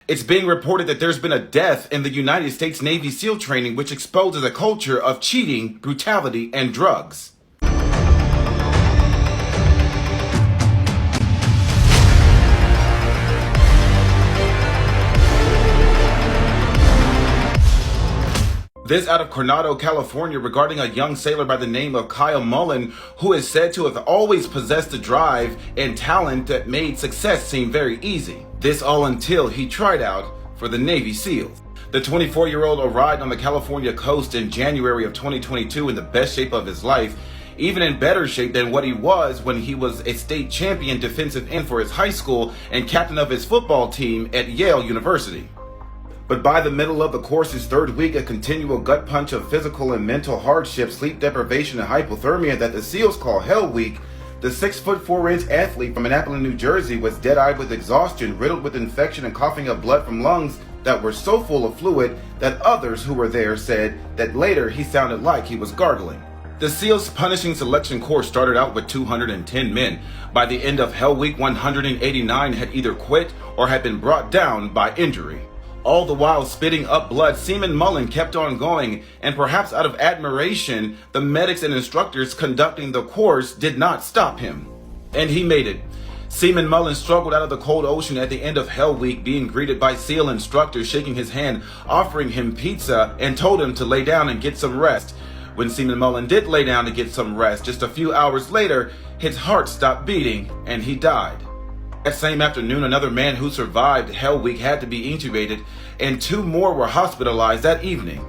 It's being reported that there's been a death in the United States Navy SEAL training, which exposes a culture of cheating, brutality, and drugs. This out of Coronado, California, regarding a young sailor by the name of Kyle Mullen, who is said to have always possessed the drive and talent that made success seem very easy. This all until he tried out for the Navy SEALs. The 24-year-old arrived on the California coast in January of 2022 in the best shape of his life, even in better shape than what he was when he was a state champion defensive end for his high school and captain of his football team at Yale University. But by the middle of the course's third week, a continual gut punch of physical and mental hardship, sleep deprivation, and hypothermia that the SEALs call Hell Week, the 6'4" athlete from Annapolis, New Jersey was dead-eyed with exhaustion, riddled with infection, and coughing up blood from lungs that were so full of fluid that others who were there said that later he sounded like he was gargling. The SEALs punishing selection course started out with 210 men. By the end of Hell Week, 189 had either quit or had been brought down by injury. All the while spitting up blood, Seaman Mullen kept on going, and perhaps out of admiration, the medics and instructors conducting the course did not stop him. And he made it. Seaman Mullen struggled out of the cold ocean at the end of Hell Week, being greeted by SEAL instructors shaking his hand, offering him pizza, and told him to lay down and get some rest. When Seaman Mullen did lay down to get some rest, just a few hours later, his heart stopped beating, and he died. That same afternoon, another man who survived Hell Week had to be intubated, and 2 more were hospitalized that evening.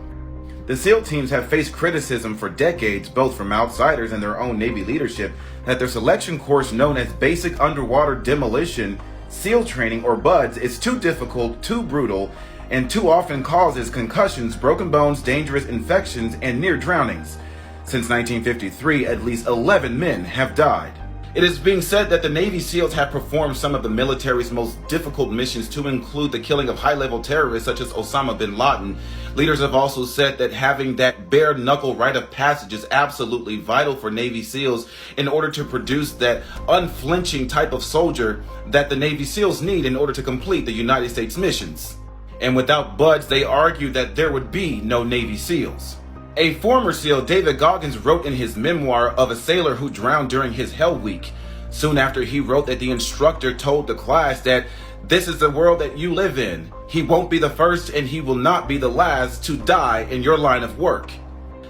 The SEAL teams have faced criticism for decades, both from outsiders and their own Navy leadership, that their selection course known as Basic Underwater Demolition SEAL Training, or BUDS, is too difficult, too brutal, and too often causes concussions, broken bones, dangerous infections, and near drownings. Since 1953, at least 11 men have died. It is being said that the Navy SEALs have performed some of the military's most difficult missions, to include the killing of high-level terrorists such as Osama bin Laden. Leaders have also said that having that bare-knuckle rite of passage is absolutely vital for Navy SEALs in order to produce that unflinching type of soldier that the Navy SEALs need in order to complete the United States missions. And without BUDS, they argue that there would be no Navy SEALs. A former SEAL, David Goggins, wrote in his memoir of a sailor who drowned during his Hell Week. Soon after, he wrote that the instructor told the class that this is the world that you live in. He won't be the first and he will not be the last to die in your line of work.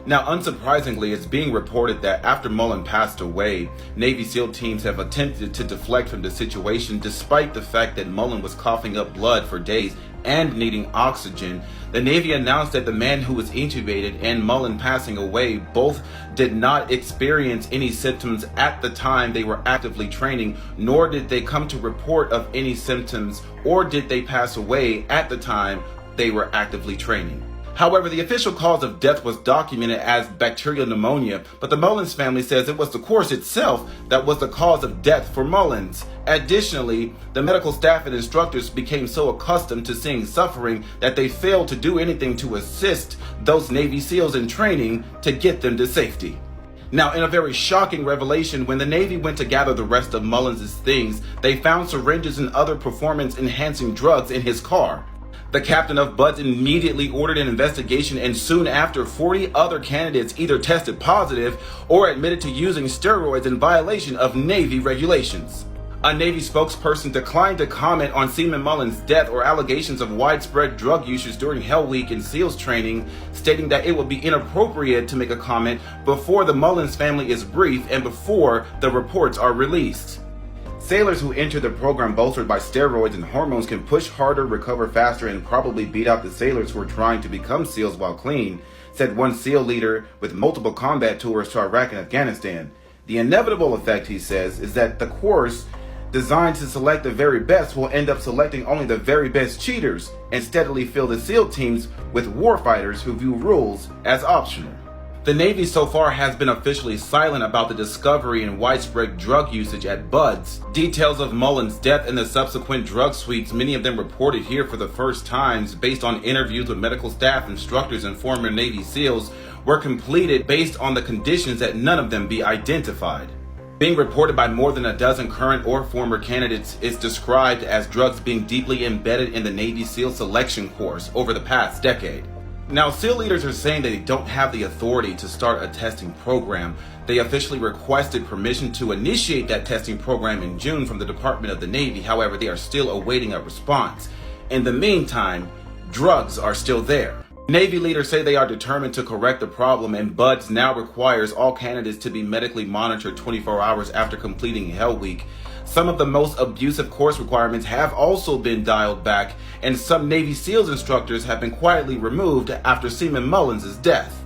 Now, unsurprisingly, it's being reported that after Mullen passed away, Navy SEAL teams have attempted to deflect from the situation, despite the fact that Mullen was coughing up blood for days and needing oxygen. The Navy announced that the man who was intubated and Mullen passing away both did not experience any symptoms at the time they were actively training, nor did they come to report of any symptoms, or did they pass away at the time they were actively training. However, the official cause of death was documented as bacterial pneumonia, but the Mullins family says it was the course itself that was the cause of death for Mullins. Additionally, the medical staff and instructors became so accustomed to seeing suffering that they failed to do anything to assist those Navy SEALs in training to get them to safety. Now, in a very shocking revelation, when the Navy went to gather the rest of Mullins' things, they found syringes and other performance-enhancing drugs in his car. The captain of BUDS immediately ordered an investigation, and soon after, 40 other candidates either tested positive or admitted to using steroids in violation of Navy regulations. A Navy spokesperson declined to comment on Seaman Mullen's death or allegations of widespread drug usage during Hell Week and SEALs training, stating that it would be inappropriate to make a comment before the Mullins family is briefed and before the reports are released. Sailors who enter the program bolstered by steroids and hormones can push harder, recover faster, and probably beat out the sailors who are trying to become SEALs while clean, said one SEAL leader with multiple combat tours to Iraq and Afghanistan. The inevitable effect, he says, is that the course designed to select the very best will end up selecting only the very best cheaters and steadily fill the SEAL teams with warfighters who view rules as optional. The Navy so far has been officially silent about the discovery and widespread drug usage at BUDS. Details of Mullen's death and the subsequent drug suites, many of them reported here for the first times based on interviews with medical staff, instructors, and former Navy SEALs, were completed based on the conditions that none of them be identified. Being reported by more than a dozen current or former candidates, is described as drugs being deeply embedded in the Navy SEAL selection course over the past decade. Now, SEAL leaders are saying that they don't have the authority to start a testing program. They officially requested permission to initiate that testing program in June from the Department of the Navy. However, they are still awaiting a response. In the meantime, drugs are still there. Navy leaders say they are determined to correct the problem, and BUD/S now requires all candidates to be medically monitored 24 hours after completing Hell Week. Some of the most abusive course requirements have also been dialed back, and some Navy SEALs instructors have been quietly removed after Seaman Mullen's death.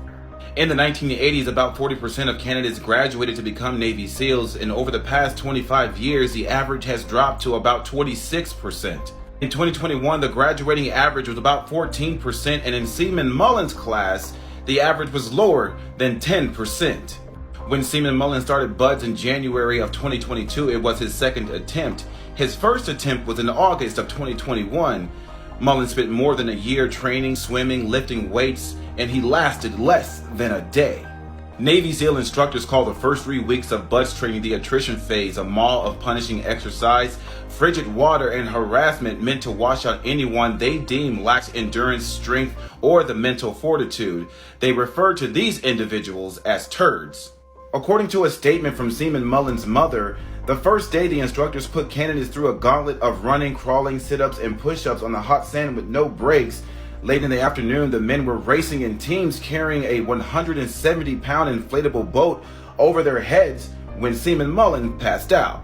In the 1980s, about 40% of candidates graduated to become Navy SEALs, and over the past 25 years, the average has dropped to about 26%. In 2021, the graduating average was about 14%, and in Seaman Mullen's class, the average was lower than 10%. When Seaman Mullen started BUD/S in January of 2022, it was his second attempt. His first attempt was in August of 2021. Mullen spent more than a year training, swimming, lifting weights, and he lasted less than a day. Navy SEAL instructors call the first 3 weeks of BUD/S training the attrition phase, a maw of punishing exercise, frigid water, and harassment meant to wash out anyone they deem lacks endurance, strength, or the mental fortitude. They refer to these individuals as turds. According to a statement from Seaman Mullen's mother, the first day the instructors put candidates through a gauntlet of running, crawling, sit-ups, and push-ups on the hot sand with no breaks. Late in the afternoon, the men were racing in teams carrying a 170-pound inflatable boat over their heads when Seaman Mullen passed out.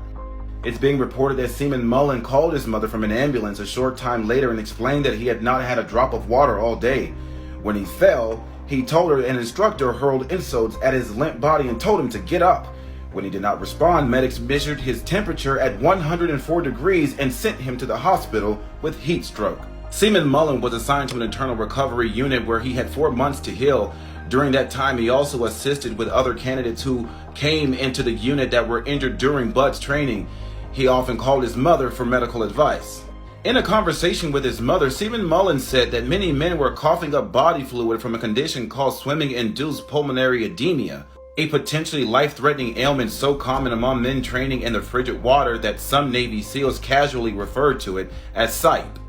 It's being reported that Seaman Mullen called his mother from an ambulance a short time later and explained that he had not had a drop of water all day. When he fell, he told her an instructor hurled insults at his limp body and told him to get up. When he did not respond, medics measured his temperature at 104 degrees and sent him to the hospital with heat stroke. Seaman Mullen was assigned to an internal recovery unit where he had 4 months to heal. During that time, he also assisted with other candidates who came into the unit that were injured during BUD/S training. He often called his mother for medical advice. In a conversation with his mother, Seaman Mullen said that many men were coughing up body fluid from a condition called swimming-induced pulmonary edema, a potentially life-threatening ailment so common among men training in the frigid water that some Navy SEALs casually referred to it as SIPE.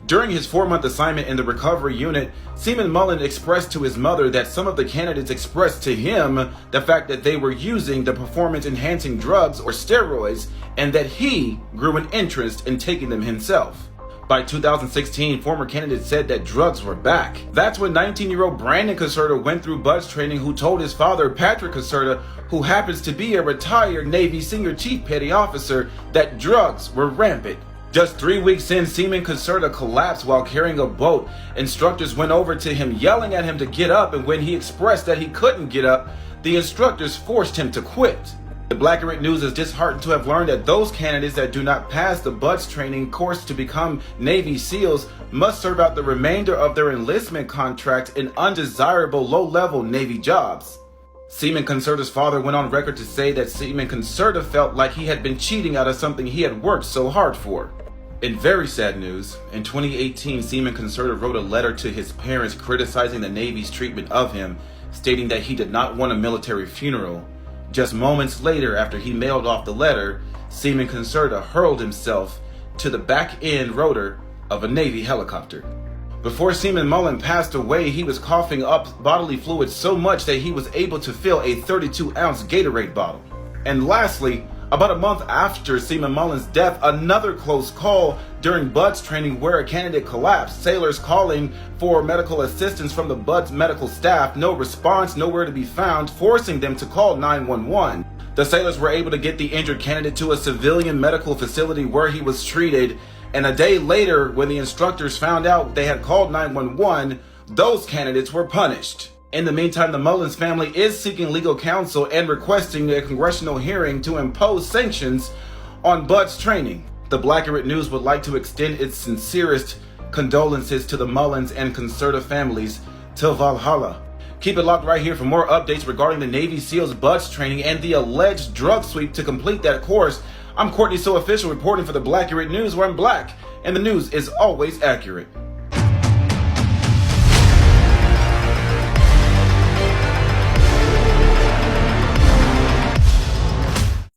During his 4-month assignment in the recovery unit, Seaman Mullen expressed to his mother that some of the candidates expressed to him the fact that they were using the performance-enhancing drugs or steroids, and that he grew an interest in taking them himself. By 2016, former candidates said that drugs were back. That's when 19-year-old Brandon Caserta went through BUD/S training, who told his father, Patrick Caserta, who happens to be a retired Navy Senior Chief Petty Officer, that drugs were rampant. Just 3 weeks in, Seaman Caserta collapsed while carrying a boat. Instructors went over to him, yelling at him to get up, and when he expressed that he couldn't get up, the instructors forced him to quit. The Black and Red News is disheartened to have learned that those candidates that do not pass the BUD/S training course to become Navy SEALs must serve out the remainder of their enlistment contract in undesirable low-level Navy jobs. Seaman Caserta's father went on record to say that Seaman Caserta felt like he had been cheating out of something he had worked so hard for. In very sad news, in 2018, Seaman Caserta wrote a letter to his parents criticizing the Navy's treatment of him, stating that he did not want a military funeral. Just moments later, after he mailed off the letter, Seaman Caserta hurled himself to the back end rotor of a Navy helicopter. Before Seaman Mullen passed away, he was coughing up bodily fluids so much that he was able to fill a 32-ounce Gatorade bottle. And lastly, about a month after Seaman Mullen's death, another close call during BUD/S training where a candidate collapsed. Sailors calling for medical assistance from the BUD/S medical staff. No response, nowhere to be found, forcing them to call 911. The sailors were able to get the injured candidate to a civilian medical facility where he was treated. And a day later, when the instructors found out they had called 911, those candidates were punished. In the meantime, the Mullens family is seeking legal counsel and requesting a congressional hearing to impose sanctions on BUD/S training. The Black and Red News would like to extend its sincerest condolences to the Mullens and Caserta families. Till Valhalla. Keep it locked right here for more updates regarding the Navy SEALs BUD/S training and the alleged drug sweep to complete that course. I'm Courtney So Official reporting for the Black and Red News, where I'm black and the news is always accurate.